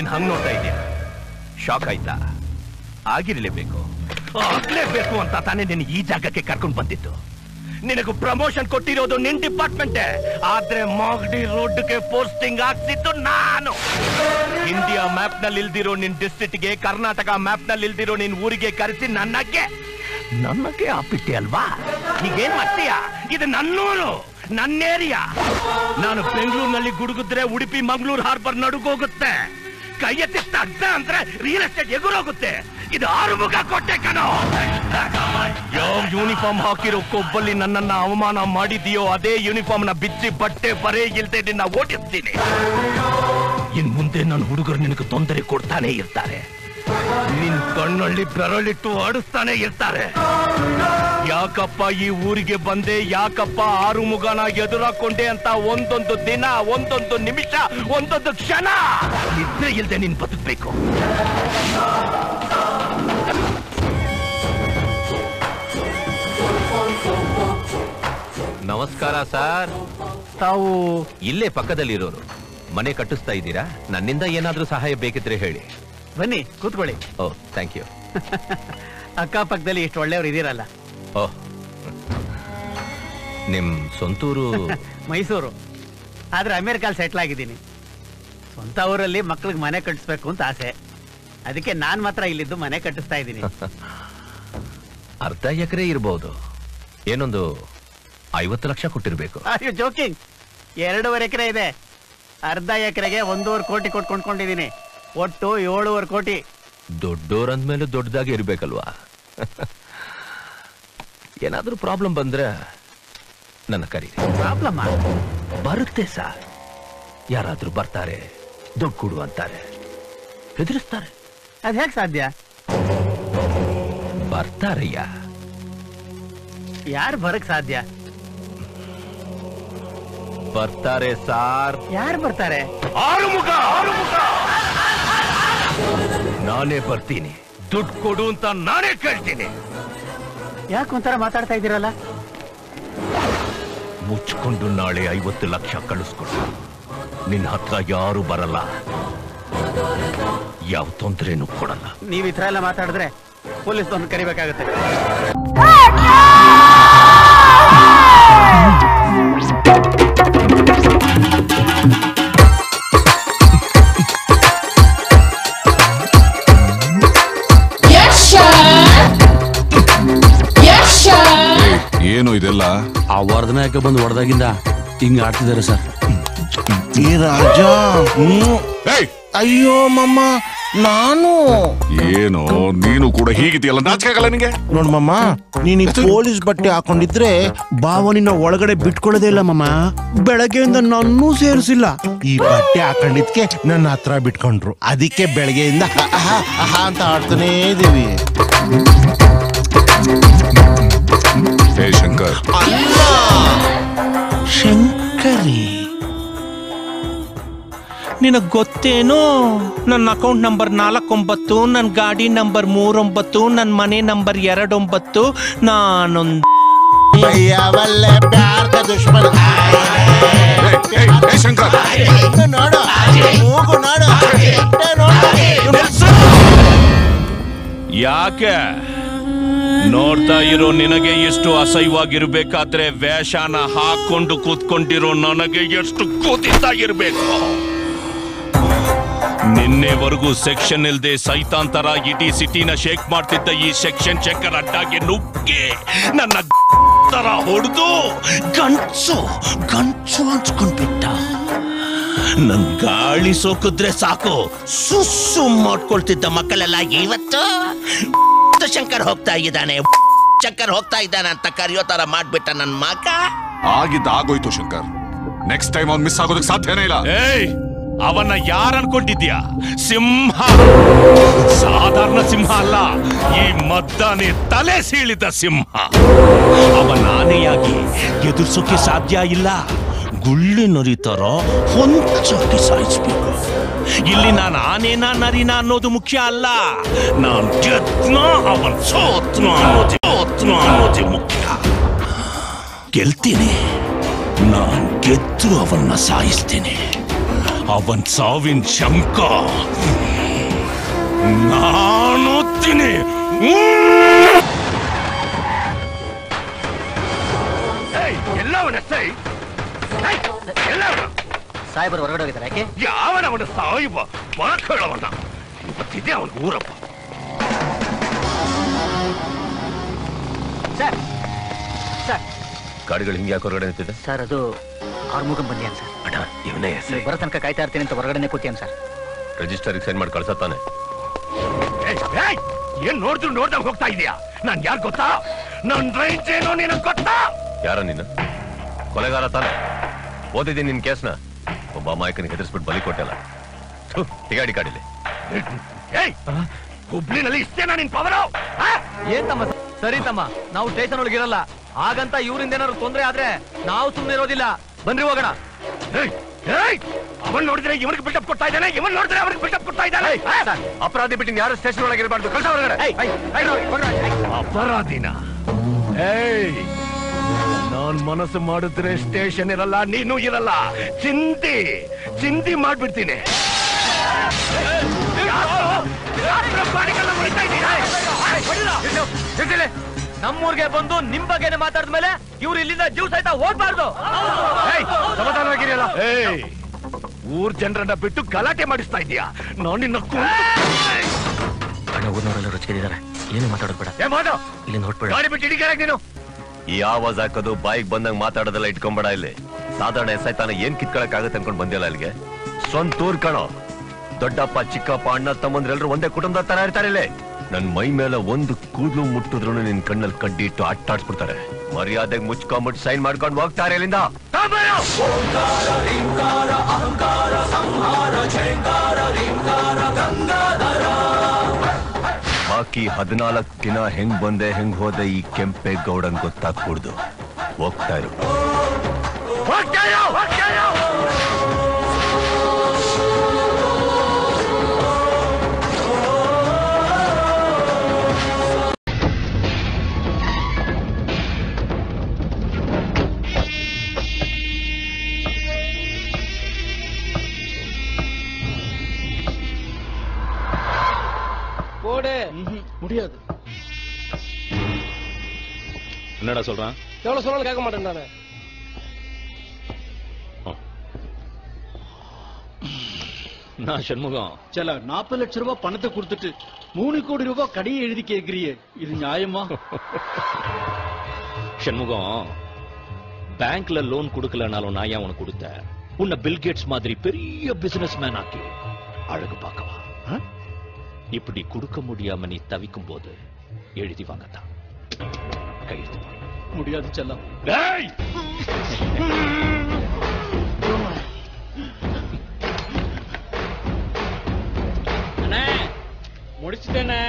ಏನ್ ಹಂಗ್ ನೋಡ್ತಾ ಇದೆಯಾ? ಶಾಕ್ ಆಯ್ತಾ? ಆಗಿರ್ಲೇಬೇಕು, ಆಗ್ಲೇಬೇಕು ಅಂತ ತಾನೇ ನಿನಗೆ ಈ ಜಾಗಕ್ಕೆ ಕರ್ಕೊಂಡು ಬಂದಿತ್ತು. ನಿನಗೂ ಪ್ರಮೋಷನ್ ಕೊಟ್ಟಿರೋದು ನಿನ್ ಡಿಪಾರ್ಟ್ಮೆಂಟೇ, ಆದ್ರೆ ಮಾಗಡಿ ರೋಡ್ಗೆ ಪೋಸ್ಟಿಂಗ್ ಆಗ್ತಿತ್ತು ನಾನು. ಇಂಡಿಯಾ ಮ್ಯಾಪ್ ನಲ್ಲಿ ಇಲ್ದಿರೋ ನಿನ್ ಡಿಸ್ಟ್ರಿಕ್ಟ್ಗೆ, ಕರ್ನಾಟಕ ಮ್ಯಾಪ್ ನಲ್ಲಿ ಇಲ್ದಿರೋ ನಿನ್ ಊರಿಗೆ ಕರೆಸಿ ನನಗೆ ಆಪಿಟ್ಟೆ ಅಲ್ವಾ? ಈಗೇನ್ ಮಾಡ್ತೀಯಾ? ಇದು ನನ್ನೂರು, ನನ್ನ ಏರಿಯಾ. ನಾನು ಬೆಂಗಳೂರಿನಲ್ಲಿ ಗುಡುಗಿದ್ರೆ ಉಡುಪಿ ಮಂಗಳೂರು ಹಾರ್ಬರ್ ನಡುಗೋಗುತ್ತೆ. ಕೈ ಎತ್ತಿ ತಗ್ದ ಅಂದ್ರೆ ರಿಯಲ್ ಎಸ್ಟೇಟ್ ಎಗುರೋಗುತ್ತೆ. ಇದು ಆರುಮುಗ ಕೊಟ್ಟೆ ಕಣೋ. ಯಾವ ಯೂನಿಫಾರ್ಮ್ ಹಾಕಿರೋ ಕೊಬ್ಬಲ್ಲಿ ನನ್ನನ್ನ ಅವಮಾನ ಮಾಡಿದೀಯೋ ಅದೇ ಯೂನಿಫಾರ್ಮ್ ನ ಬಿಚ್ಚಿ ಬಟ್ಟೆ ಬರೇ ಇಲ್ದೆ ನಿನ್ನ ಓಡಿಸ್ತೀನಿ. ಇನ್ ಮುಂದೆ ನನ್ನ ಹುಡುಗರು ನಿನಗೆ ತೊಂದರೆ ಕೊಡ್ತಾನೆ ಇರ್ತಾರೆ. ನಿನ್ ಕಣ್ಣಲ್ಲಿ ಬೆರಳಿಟ್ಟು ಆಡಿಸ್ತಾನೆ ಇರ್ತಾರೆ. ಯಾಕಪ್ಪ ಈ ಊರಿಗೆ ಬಂದೆ, ಯಾಕಪ್ಪ ಆರುಮುಗನ ಎದುರಾಕೊಂಡೆ ಅಂತ ಒಂದೊಂದು ದಿನ, ಒಂದೊಂದು ನಿಮಿಷ, ಒಂದೊಂದು ಕ್ಷಣ ನಿದ್ರೆ ಇಲ್ದೆ ನೀನ್ ಬದುಕಬೇಕು. ನಮಸ್ಕಾರ ಸರ್. ತಾವು ಇಲ್ಲೇ ಪಕ್ಕದಲ್ಲಿರೋರು, ಮನೆ ಕಟ್ಟಿಸ್ತಾ ಇದ್ದೀರಾ? ನನ್ನಿಂದ ಏನಾದ್ರೂ ಸಹಾಯ ಬೇಕಿದ್ರೆ ಹೇಳಿ. ಬನ್ನಿ ಕೂತ್ಕೊಳ್ಳಿ. ಓ ಥ್ಯಾಂಕ್ ಯು. ಅಕ್ಕಪಕ್ಕದಲ್ಲಿ ಎಷ್ಟು ಒಳ್ಳೆಯವರು ಇದ್ದೀರಲ್ಲ. ಓಹ್, ನಿಮ್ ಸ್ವಂತೂರು? ಮೈಸೂರು, ಆದ್ರೆ ಅಮೆರಿಕಲ್ಲಿ ಸೆಟ್ಲ್ ಆಗಿದ್ದೀನಿ. ಸ್ವಂತ ಊರಲ್ಲಿ ಮಕ್ಳಿಗೆ ಮನೆ ಕಟ್ಟಿಸ್ಬೇಕು ಅಂತ ಆಸೆ, ಅದಕ್ಕೆ ನಾನ್ ಮಾತ್ರ ಇಲ್ಲಿದ್ದು ಮನೆ ಕಟ್ಟಿಸ್ತಾ ಇದ್ದೀನಿ. ಅರ್ಧ ಎಕರೆ ಇರ್ಬೋದು, ಏನೊಂದು 50 ಲಕ್ಷ ಕೊಟ್ಟಿರ್ಬೇಕು. ಅಯ್ಯೋ ಜೋಕಿಂಗ್, 2.5 ಎಕರೆ ಇದೆ. ಅರ್ಧ ಎಕರೆಗೆ 1.5 ಕೋಟಿ ಕೊಂಡ್ಕೊಂಡಿದ್ದೀನಿ. ಒಟ್ಟು 7.5 ಕೋಟಿ. ದೊಡ್ಡೋರಂದ್ಮೇಲೆ ದೊಡ್ಡದಾಗಿ ಇರ್ಬೇಕಲ್ವಾ? ಏನಾದ್ರೂ ಪ್ರಾಬ್ಲಮ್ ಬಂದ್ರೆ ನನ್ನ ಕರೀರಿ. ಪ್ರಾಬ್ಲಮ್ ಬರುತ್ತೆ ಸರ್. ಯಾರಾದ್ರೂ ಬರ್ತಾರೆ, ದುಡ್ಡು ಕೊಡು ಅಂತಾರೆ, ಹೆದರಿಸ್ತಾರೆ. ಅದ್ ಹೇಗ್ ಸಾಧ್ಯ? ಬರ್ತಾರಯ್ಯ. ಯಾರು ಬರಕ್ ಸಾಧ್ಯ? ಬರ್ತಾರೆ ಸಾರ್. ಯಾರು ಬರ್ತಾರೆ? ಆರುಮುಗ ನಾನೇ ಬರ್ತೀನಿ. ದುಡ್ಡು ಕೊಡು ಅಂತ ನಾನೇ ಕೇಳ್ತೀನಿ. ಯಾಕೆ ಒಂಥರ ಮಾತಾಡ್ತಾ ಇದ್ದೀರಲ್ಲ? ಮುಚ್ಕೊಂಡು ನಾಳೆ 50 ಲಕ್ಷ ಕಳಿಸ್ಕೊಡು. ನಿನ್ನ ಹತ್ರ ಯಾರು ಬರಲ್ಲ, ಯಾವ ತೊಂದರೆನೂ ಕೊಡಲ್ಲ. ನೀವ್ ಈ ತರ ಎಲ್ಲ ಮಾತಾಡಿದ್ರೆ ಪೊಲೀಸ್ ಒಂದು ಕರಿಬೇಕಾಗುತ್ತೆ. ಏನು ಇದೆಲ್ಲ? ಆ ವರ್ಧನಾಯಕ ಬಂದು ಹೊಡೆದಾಗಿಂದ ಹಿಂಗ ಆಡ್ತಿದ್ದಾರೆ ಸರ್. ಈ ರಾಜ. ಅಯ್ಯೋ ಮಮ್ಮ, ನಾನು ಏನು ನೀನು ಕೂಡ ಹೀಗಿದೆಯಲ್ಲ, ನಾಚಿಕಾಗಲ್ಲ ನಿನಗೆ? ನೋಡ್ ಮಮ್ಮ, ನೀನ್ ಪೊಲೀಸ್ ಬಟ್ಟೆ ಹಾಕೊಂಡಿದ್ರೆ ಭಾವನಿನ ಒಳಗಡೆ ಬಿಟ್ಕೊಳ್ಳೋದೇ ಇಲ್ಲ ಮಮ್ಮ. ಬೆಳಗ್ಗೆಯಿಂದ ನನ್ನೂ ಸೇರಿಸಿಲ್ಲ. ಈ ಬಟ್ಟೆ ಹಾಕೊಂಡಿದ್ಕೆ ನನ್ನ ಹತ್ರ ಬಿಟ್ಕೊಂಡ್ರು. ಅದಕ್ಕೆ ಬೆಳಗ್ಗೆಯಿಂದ ಅಂತ ಆಡ್ತಾನೇ ಇದೀವಿ. ಹೇ ಶಂಕರ್. ಅಲ್ಲ ಶಂಕರಿ, ನಿನಗ್ ಗೊತ್ತೇನೋ ನನ್ನ ಅಕೌಂಟ್ ನಂಬರ್ 49, ನನ್ನ ಗಾಡಿ ನಂಬರ್ 39, ನನ್ನ ಮನೆ ನಂಬರ್ 29. ನಾನೊಂದು ದುಶ್ಮನ್. ಶಂಕರ್ ನೋಡು, ಮೂಗು ನೋಡು. ಯಾಕೆ ನೋಡ್ತಾ ಇರೋ ನಿನಗೆ ಎಷ್ಟು ಅಸಹ್ಯವಾಗಿರ್ಬೇಕಾದ್ರೆ ವೇಷನ ಹಾಕೊಂಡು ಕೂತ್ಕೊಂಡಿರೋ ನನಗೆ ಎಷ್ಟು ಕೂತಿದ್ದಾಗಿರ್ಬೇಕು. ನಿನ್ನೆವರೆಗೂ ಸೆಕ್ಷನ್ ಇಲ್ದೆ ಸೈತಾಂತರ ಇಡೀ ಸಿಟಿನ ಶೇಕ್ ಮಾಡ್ತಿದ್ದ ಈ ಸೆಕ್ಷನ್ ಚೆಕ್ಕರ್ ಅಡ್ಡಾಗಿ ನುಗ್ಗಿ ನನ್ನ ತರ ಹೊಡೆದು ಗಂಚು ಹಂಚ್ಕೊಂಡ್ಬಿಟ್ಟ. ನನ್ ಗಾಳಿ ಸೋಕಿದ್ರೆ ಸಾಕು ಸುಸ್ಸು ಮಾಡ್ಕೊಳ್ತಿದ್ದ ಮಕ್ಕಳೆಲ್ಲ ಇವತ್ತು ಶಂಕರ್ ಹೋಗ್ತಾ ಇದ್ದಾನೆ ಅಂತ ಕರೆಯೋ ತರ ಮಾಡ್ಬಿಟ್ಟ ನನ್ ಮಗ. ಆಗೋಯ್ತು ಶಂಕರ್. ನೆಕ್ಸ್ಟ್ ಟೈಮ್ ಅವ್ನು ಮಿಸ್ ಆಗೋದಕ್ಕೆ ಸಾಧ್ಯನೇ ಇಲ್ಲ. ಅವನ್ನ ಯಾರು ಅನ್ಕೊಂಡಿದ್ಯಾ? ಸಿಂಹ, ಸಾಧಾರಣ ಸಿಂಹ ಅಲ್ಲ, ಈ ಮದ್ದಾನೆ ತಲೆ ಸೀಳಿದ ಸಿಂಹ. ಅವನ ಆನೆಯಾಗಿ ಎದುರಿಸೋಕೆ ಸಾಧ್ಯ ಇಲ್ಲ. ಗುಳ್ಳಿ ನರಿತರ ಹೊಂಚಕ್ಕೆ ಸಾಯಿಸ್ಬೇಕು. ಇಲ್ಲಿ ನಾನು ಆನೇನ ನರಿನ ಅನ್ನೋದು ಮುಖ್ಯ ಅಲ್ಲ, ನಾನ್ ಗೆದ್ನ ಅವನ್ ಸೋತ್ನ ಅನ್ನೋದೇ ಮುಖ್ಯ. ಗೆಲ್ತೀನಿ, ನಾನ್ ಗೆದ್ದು ಅವನ್ನ ಸಾಯಿಸ್ತೀನಿ. ಅವನ್ ಸಾವಿನ ಶಂಕ ನಾನು ತಿನಿ. ಸಾಹೇಬರು ಹೊರಗಡೆ ಹೋಗಿದ್ದಾರೆ. ಯಾಕೆ? ಯಾವನವನ ಸಾಯಿಬ ಬರಕೇಳವನ ಇವತ್ತಿದೆ ಅವನ ಊರಪ್ಪ. ಸರ್ ಸರ್ ಗಾಡಿಗಳು ಹಿಂಗೆ ಯಾಕೆ ಹೊರಗಡೆ ನಿಂತಿದೆ? ಸರ್ ಅದು ಆರ್ಮುಗಂ ಬಂದಿಯಾನ ಸರ್. ಅಣ್ಣ ಇವನೇ ಹೆಸರು. ಬರೋ ತನಕ ಕಾಯ್ತಾ ಇರ್ತೀನಿ ಅಂತ ಹೊರಗಡೆನೆ ಕೂತಿಯಾನ ಸರ್. ರಿಜಿಸ್ಟರ್ಗೆ ಸೈನ್ ಮಾಡಿ ಕಳ್ಸತ್ತಾನೆ. ಏನ್ ನೋಡಿದ್ರು ನೋಡ್ದಾಗ ಹೋಗ್ತಾ ಇದೀಯಾ? ನಾನ್ ಯಾರು ಗೊತ್ತಾ? ನನ್ ರೇಂಜ್ ಏನೋ ನಿನಗೆ ಗೊತ್ತಾ? ಯಾರ ನೀನು? ಕೊಲೆಗಾರ ತಾನೆ? ಓದಿದ್ದೀನಿ ನಿನ್ ಕೇಸ್ನ. ಒಬ್ಬ ಅಮಾಯಕನಿಗೆ ಹೆದರ್ಸ್ಬಿಟ್ಟು ಬಲಿ ಕೊಟ್ಟಲ್ಲ. ಟಿಗಾಡಿ ಕಾಡಿಲಿ ಹುಬ್ಳಿನಲ್ಲಿ ಇಷ್ಟೇನಾ ನಿನ್ ಪವರು? ಏನ್ ತಮ್ಮ? ಸರಿ ತಮ್ಮ, ನಾವು ಸ್ಟೇಷನ್ ಒಳಗಿರಲ್ಲ. ಹಾಗಂತ ಇವರಿಂದ ಏನಾದ್ರು ತೊಂದ್ರೆ ಆದ್ರೆ ನಾವು ಸುಮ್ಮನೆ ಇರೋದಿಲ್ಲ. ಬನ್ರಿ ಹೋಗೋಣ. ಅವನ್ ನೋಡಿದ್ರೆ ಇವನಿಗೆ ಬಿಲ್ಡಪ್ ಕೊಡ್ತಾ ಇದ್ದಾನೆ, ಇವನ್ ನೋಡಿದ್ರೆ ಅವನಿಗೆ ಬಿಲ್ಡಪ್ ಕೊಡ್ತಾ ಇದ್ದಾನೆ. ಅಪರಾಧಿ ಬಿಟ್ಟು ಯಾರು ಸ್ಟೇಷನ್ ಒಳಗೆ ಇರಬಾರ್ದು. ಕಳ್ಸ ಹೊರಗಡೆ. ಅಪರಾಧಿನ? ನಾನ್ ಮನಸ್ಸು ಮಾಡಿದ್ರೆ ಸ್ಟೇಷನ್ ಇರಲ್ಲ, ನೀನು ಇರಲ್ಲ. ಚಿಂದಿ ಮಾಡ್ಬಿಡ್ತೀನಿ. ನಮ್ಮೂರ್ಗೆ ಬಂದು ನಿಮ್ ಬಗ್ಗೆನೆ ಮಾತಾಡಿದ್ಮೇಲೆ ಇವ್ರು ಇಲ್ಲಿಂದ ಜೀವ ಸಹಿತ ಹೋಗ್ಬಾರ್ದು. ಸಮಾಧಾನವಾಗಿರಲ್ಲ. ಊರ್ ಜನರನ್ನ ಬಿಟ್ಟು ಗಲಾಟೆ ಮಾಡಿಸ್ತಾ ಇದೀಯಾ? ನಾನು ನಿನ್ನ ಊರ್ನವರೆಲ್ಲ ರುಚಿಗೆದಿದ್ದಾರೆ. ಏನು ಮಾತಾಡೋದು ಬೇಡ. ಇಲ್ಲಿಂದ ಹೊಟ್ಬೇಡ. ಗಾಡಿ ಬಿಟ್ಟು ಹಿಡಿಕೆ ನೀನು. ಈ ಆವಾಜ್ ಹಾಕೋದು ಬಾಯಿಗೆ ಬಂದಂಗ ಮಾತಾಡೋದೆಲ್ಲ ಇಟ್ಕೊಂಬೇಡ. ಇಲ್ಲಿ ಸಾಧಾರಣ ಎಸ್ ಆಯ್ತಾನ ಏನ್ ಕಿತ್ಕೊಳಕ್ ಆಗತ್ತೆ ಅನ್ಕೊಂಡ್ ಬಂದಿಲ್ಲ ಅಲ್ಲಿಗೆ. ಸ್ವಂತ ಊರ್ ಕಣೋ. ದೊಡ್ಡಪ್ಪ ಚಿಕ್ಕಪ್ಪ ಅಣ್ಣ ತಮ್ಮಂದ್ರೆಲ್ಲರೂ ಒಂದೇ ಕುಟುಂಬದ ತರ ಇರ್ತಾರೆ ಇಲ್ಲಿ. ನನ್ ಮೈ ಮೇಲೆ ಒಂದು ಕೂದಲು ಮುಟ್ಟಿದ್ರು ನಿನ್ ಕಣ್ಣಲ್ಲಿ ಕಡ್ಡಿ ಇಟ್ಟು ಆಟಾಡ್ಸ್ಬಿಡ್ತಾರೆ. ಮರ್ಯಾದೆಗೆ ಮುಚ್ಕೊಂಡ್ಬಿಟ್ಟು ಸೈನ್ ಮಾಡ್ಕೊಂಡು ಹೋಗ್ತಾರೆ ಇಲ್ಲಿಂದ. ಬಾಕಿ 14 ದಿನ ಹೆಂಗ್ ಬಂದೆ ಹೆಂಗ್ ಹೋದೆ ಈ ಕೆಂಪೇಗೌಡನ್ ಗೊತ್ತಾಗ್ಬಿಡ್ದು. ಹೋಗ್ತಾ ಇರು. முடியாது. என்னடா சொல்றான்? எவ்வளவு சொன்னாலும் கேட்க மாட்டேன் நானு. நான் சண்முகம். சில 40 லட்சம் ரூபாய் பணத்தை கொடுத்துட்டு 3 கோடி ரூபாய் கடையை எழுதி கேட்கிறியே, இது நியாயமா? சண்முகம், பேங்க்ல லோன் கொடுக்கலனாலும் நான் ஏன் உனக்கு கொடுத்தேன்? உன்னை பில்கேட்ஸ் மாதிரி பெரிய பிசினஸ் மேன் ஆக்கி அழகு பார்க்கவா? இப்படி கொடுக்க முடியாம நீ தவிக்கும் போது எழுதி வாங்கத்தான். கையெழுத்து முடியாது செல்லம். அண்ணே முடிச்சுட்டேண்ணே.